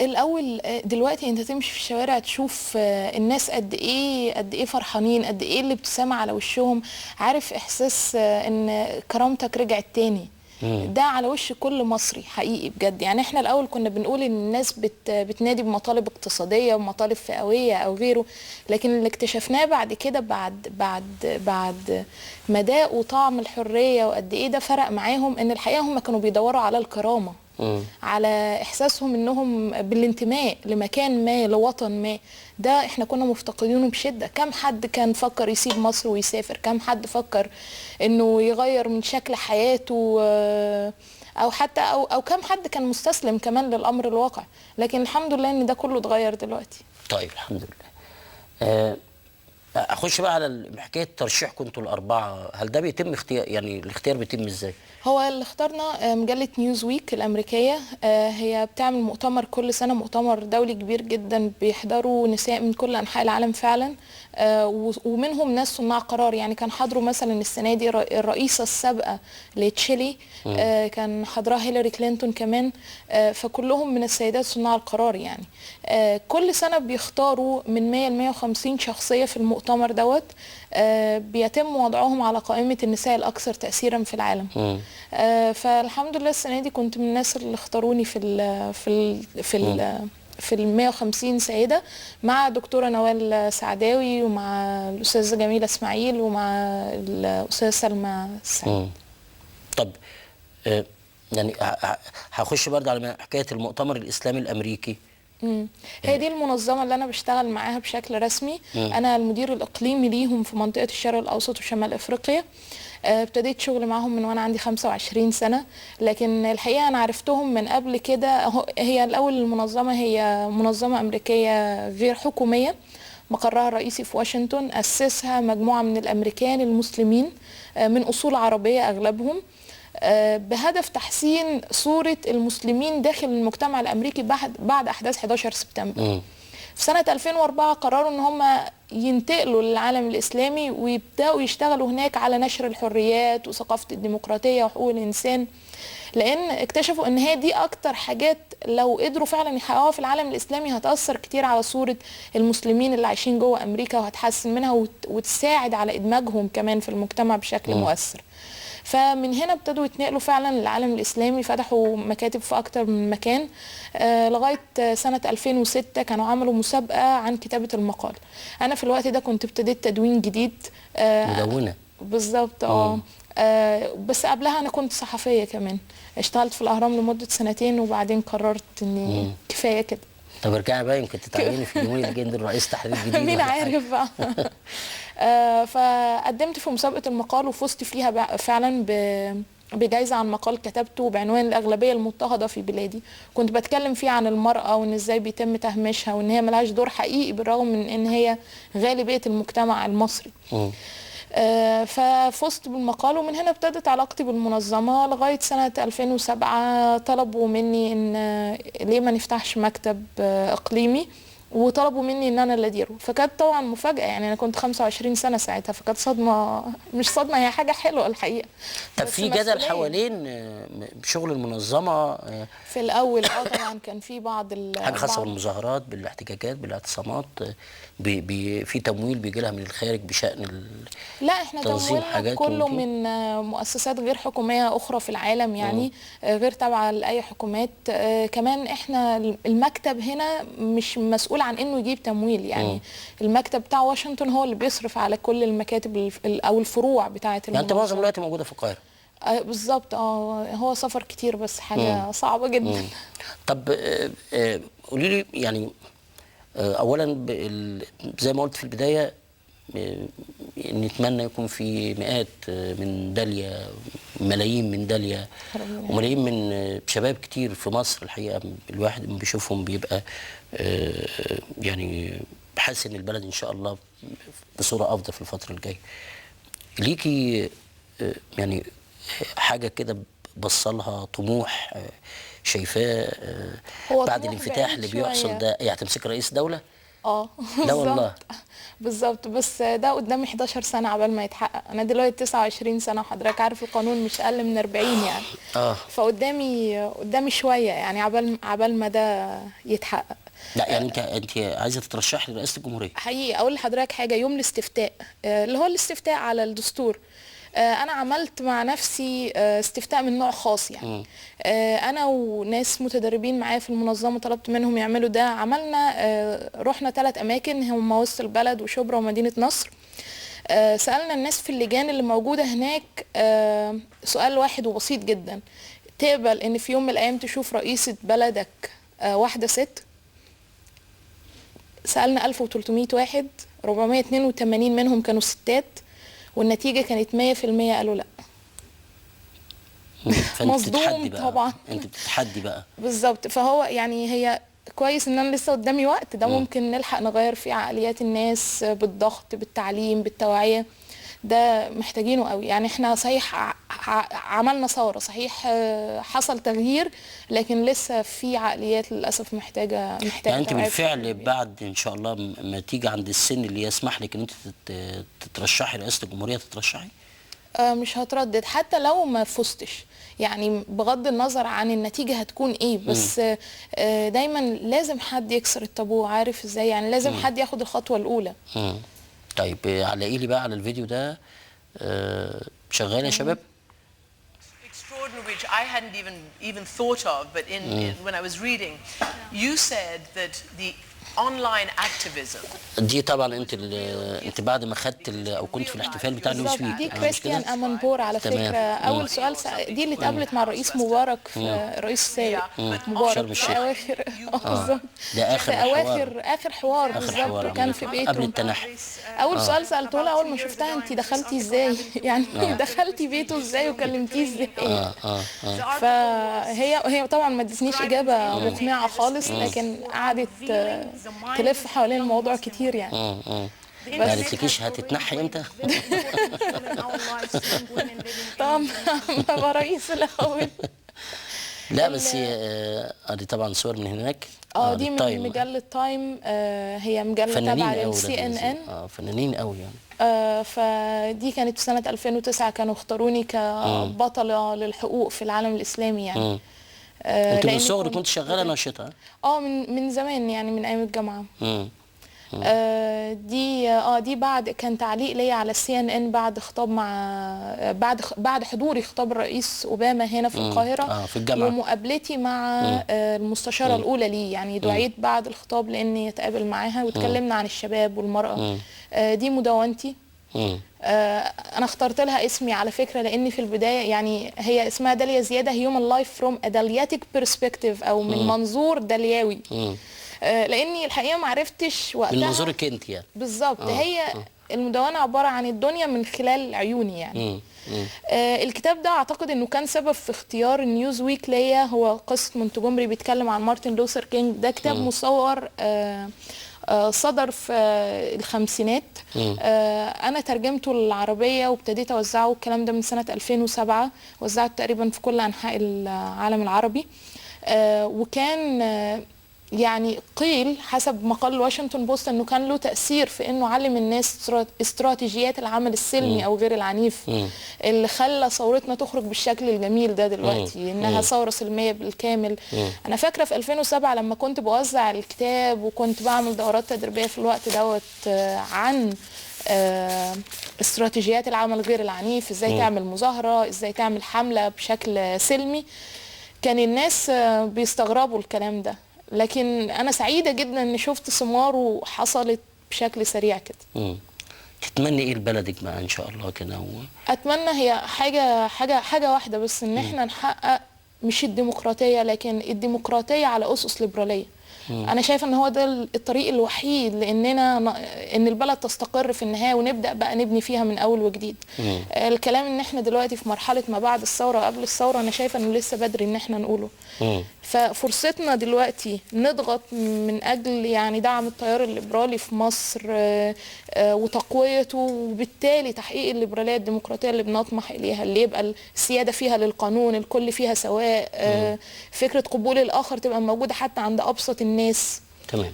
الاول دلوقتي انت تمشي في الشوارع تشوف الناس قد ايه فرحانين، قد ايه الابتسامه على وشهم، عارف احساس ان كرامتك رجعت تاني. ده على وش كل مصري حقيقي بجد. يعني احنا الاول كنا بنقول ان الناس بتنادي بمطالب اقتصاديه ومطالب فئويه او غيره، لكن اللي اكتشفناه بعد كده بعد ما ذاقوا طعم الحريه وقد ايه ده فرق معاهم، ان الحقيقه هم كانوا بيدوروا على الكرامه، على احساسهم انهم بالانتماء لمكان ما، لوطن ما. ده احنا كنا مفتقدينه بشده. كم حد كان فكر يسيب مصر ويسافر؟ كم حد فكر انه يغير من شكل حياته، او حتى او كم حد كان مستسلم كمان للامر الواقع؟ لكن الحمد لله ان ده كله اتغير دلوقتي. طيب الحمد لله. آه، اخش بقى على حكايه ترشيحكم انتوا الاربعه، هل ده بيتم اختيار، يعني الاختيار بيتم ازاي؟ هو اللي اخترنا مجلة نيوز ويك الأمريكية. هي بتعمل مؤتمر كل سنة، مؤتمر دولي كبير جدا بيحضروا نساء من كل أنحاء العالم فعلا، ومنهم ناس صناع قرار. يعني كان حضروا مثلا السنة دي الرئيسة السابقة لتشيلي، كان حضرها هيلاري كلينتون كمان. فكلهم من السيدات صناع القرار يعني. كل سنة بيختاروا من 100 ل 150 شخصية في المؤتمر دوت، بيتم وضعهم على قائمة النساء الأكثر تأثيرا في العالم. فالحمد لله السنة دي كنت من الناس اللي اختاروني في ال 150 سيدة، مع دكتورة نوال سعداوي، ومع الأستاذة جميلة إسماعيل، ومع الأستاذة سلمى السعيد. طب يعني هخش برضه على حكاية المؤتمر الإسلامي الأمريكي. هي دي المنظمة اللي أنا بشتغل معاها بشكل رسمي. أنا المدير الإقليمي ليهم في منطقة الشرق الأوسط وشمال أفريقيا. ابتديت شغل معاهم من وانا عندي 25 سنة، لكن الحقيقة انا عرفتهم من قبل كده. هي الاول المنظمة هي منظمة امريكية غير حكومية، مقرها الرئيسي في واشنطن. اسسها مجموعة من الامريكان المسلمين من اصول عربية اغلبهم، بهدف تحسين صورة المسلمين داخل المجتمع الامريكي بعد احداث 11 سبتمبر. في سنة 2004 قرروا ان هم ينتقلوا للعالم الإسلامي ويبدأوا يشتغلوا هناك على نشر الحريات وثقافة الديمقراطية وحقوق الإنسان، لأن اكتشفوا ان هي دي أكتر حاجات لو قدروا فعلا يحققوها في العالم الإسلامي هتأثر كتير على صورة المسلمين اللي عايشين جوه أمريكا، وهتحسن منها وتساعد على إدماجهم كمان في المجتمع بشكل مؤثر. فمن هنا ابتدوا يتنقلوا فعلا للعالم الإسلامي، فتحوا مكاتب في أكتر من مكان. لغاية سنة 2006 كانوا عملوا مسابقة عن كتابة المقال. أنا في الوقت ده كنت ابتديت تدوين جديد. مدونة بالظبط. بس قبلها أنا كنت صحفية كمان، اشتغلت في الأهرام لمدة 2 وبعدين قررت إني كفاية كده. طب ارجعي بقى، يمكن تتعيني في اليومين الجايين دول رئيس تحرير جديد. مين عارف بقى. فقدمت في مسابقة المقال وفزت فيها فعلا بجائزة عن مقال كتبته بعنوان الأغلبية المضطهدة في بلادي. كنت بتكلم فيه عن المرأة وإن إزاي بيتم تهميشها، وإن هي ملهاش دور حقيقي بالرغم من إن هي غالبية المجتمع المصري. ففزت بالمقال، ومن هنا ابتدت علاقتي بالمنظمة لغاية سنة 2007. طلبوا مني إن ليه ما نفتحش مكتب إقليمي، وطلبوا مني ان انا اللي اديره. فكانت طبعا مفاجاه، يعني انا كنت 25 سنه ساعتها، فكانت صدمه. مش صدمه، هي حاجه حلوه الحقيقه. طب في جدل حوالين شغل المنظمه في الاول طبعا كان في بعض حاجه خاصه بالمظاهرات، بالاحتجاجات، بالاعتصامات، في تمويل بيجي لها من الخارج بشان لا، احنا تمويلنا كله من مؤسسات غير حكوميه اخرى في العالم، يعني غير تابعه لاي حكومات. كمان احنا المكتب هنا مش مسؤول عن انه يجيب تمويل، يعني المكتب بتاع واشنطن هو اللي بيصرف على كل المكاتب او الفروع بتاعه المنظمه. يعني انت معظم الوقت موجوده في القاهره؟ بالظبط. هو سفر كتير، بس حاجه صعبه جدا. طب قولي لي، يعني اولا زي ما قلت في البدايه، نتمنى يكون في مئات من داليا، ملايين من داليا، وملايين من شباب كتير في مصر. الحقيقه الواحد بيشوفهم بيبقى يعني حاسس ان البلد ان شاء الله بصوره افضل في الفتره الجايه. ليكي يعني حاجه كده بصلها، طموح شايفاه بعد الانفتاح اللي بيحصل ده؟ يعني هتمسك رئيس دوله؟ لا والله. بالظبط. بس ده قدامي 11 سنة عبال ما يتحقق. أنا دلوقتي 29 سنة وحضرتك عارف القانون مش أقل من 40 يعني. فقدامي شوية يعني عبال ما ده يتحقق. لا يعني انت عايزه تترشحي لرئاسه الجمهوريه؟ حقيقي أقول لحضرتك حاجة، يوم الاستفتاء اللي هو الاستفتاء على الدستور، أنا عملت مع نفسي استفتاء من نوع خاص يعني. أنا وناس متدربين معايا في المنظمة طلبت منهم يعملوا ده. عملنا رحنا 3 أماكن هم وسط البلد وشبرا ومدينة نصر. سألنا الناس في اللجان اللي موجودة هناك سؤال واحد وبسيط جدا: تقبل إن في يوم من الأيام تشوف رئيسة بلدك واحدة ست؟ سألنا 1300 واحد، 482 منهم كانوا ستات، والنتيجة كانت 100% قالوا لا. مصدوم طبعا. انت بتتحدي بقى. بالظبط. فهو يعني هي كويس ان انا لسه قدامي وقت، ده ممكن نلحق نغير فيه عقليات الناس بالضغط، بالتعليم، بالتوعية. ده محتاجينه قوي يعني. احنا صحيح عملنا ثورة، صحيح حصل تغيير، لكن لسه في عقليات للأسف محتاجة يعني انت بالفعل بعد ان شاء الله ما تيجي عند السن اللي يسمح لك ان انت تترشحي رئاسة الجمهورية تترشحي؟ مش هتردد حتى لو ما فزتش يعني، بغض النظر عن النتيجة هتكون ايه، بس دايما لازم حد يكسر التابو، عارف ازاي يعني، لازم حد ياخد الخطوة الأولى. طيب علقي لي بقى على الفيديو ده. شغال يا شباب؟ Extraordinary, which I hadn't even thought of, but when I was reading, you said that the online activism. دي طبعا انت بعد ما خدت او كنت في الاحتفال بتاع نيوز ويك. دي كريستيان امانبور على فكره. اول سؤال دي اللي اتقابلت مع الرئيس مبارك في الرئيس السابق مبارك في اواخر بالظبط. ده اخر حوار بالظبط كان في بيته قبل التنحي. اول سؤال سالته لها اول ما شفتها: انت دخلتي ازاي؟ يعني دخلتي بيته ازاي وكلمتيه ازاي؟ فهي طبعا ما ادتنيش اجابه مقنعه خالص، لكن قعدت تلف حوالين الموضوع كتير يعني. ما قالتلكيش هتتنحي امتى؟ طبعا ابقى رئيس الاول. لا بس دي طبعا صور من هناك. دي من مجله تايم. هي مجله تابعه للسي ان ان. فنانين قوي يعني. فدي كانت في سنه 2009، كانوا اختاروني كبطله للحقوق في العالم الاسلامي يعني. انت من صغرك كنت شغاله ناشطه؟ من زمان يعني، من ايام الجامعه. دي بعد كان تعليق ليا على السي ان ان بعد خطاب بعد حضوري خطاب الرئيس اوباما هنا في القاهره في الجامعه، ومقابلتي مع المستشاره الاولى ليه يعني. دعيت بعد الخطاب لاني اتقابل معاها واتكلمنا عن الشباب والمراه. دي مدونتي. انا اخترت لها اسمي على فكره لاني في البدايه يعني هي اسمها داليا زياده، هيومن لايف فروم ا دالياتيك بيرسبكتيف، او من منظور دالياوي. لاني الحقيقه ما عرفتش وقتها من منظورك انت يعني. بالظبط. هي المدونه عباره عن الدنيا من خلال عيوني يعني. الكتاب ده اعتقد انه كان سبب في اختيار النيوز ويك ليا. هو قصه مونتجومري بيتكلم عن مارتن لوثر كينج. ده كتاب مصور صدر في الخمسينات. انا ترجمته للعربيه وابتديت اوزعه. الكلام ده من سنه 2007، وزعته تقريبا في كل انحاء العالم العربي. وكان يعني قيل حسب مقال واشنطن بوست انه كان له تأثير في انه علم الناس استراتيجيات العمل السلمي او غير العنيف، اللي خلى ثورتنا تخرج بالشكل الجميل ده دلوقتي، انها ثورة سلمية بالكامل. انا فاكرة في 2007 لما كنت بوزع الكتاب وكنت بعمل دورات تدريبية في الوقت دوت عن استراتيجيات العمل غير العنيف، ازاي تعمل مظاهرة، ازاي تعمل حملة بشكل سلمي، كان الناس بيستغربوا الكلام ده. لكن انا سعيده جدا ان شفت ثماره حصلت بشكل سريع كده. تتمني ايه لبلدك بقى ان شاء الله كده؟ اتمنى هي حاجه واحده بس، ان احنا نحقق مش الديمقراطيه، لكن الديمقراطيه على اسس ليبراليه. انا شايفه ان هو ده الطريق الوحيد لاننا ان البلد تستقر في النهايه ونبدا بقى نبني فيها من اول وجديد. الكلام ان احنا دلوقتي في مرحله ما بعد الثوره قبل الثوره، انا شايفه انه لسه بدري ان احنا نقوله. ففرصتنا دلوقتي نضغط من اجل يعني دعم التيار الليبرالي في مصر وتقويته، وبالتالي تحقيق الليبراليه الديمقراطيه اللي بنطمح اليها، اللي يبقى السياده فيها للقانون، الكل فيها سواء، فكره قبول الاخر تبقى موجوده حتى عند ابسط الناس. تمام.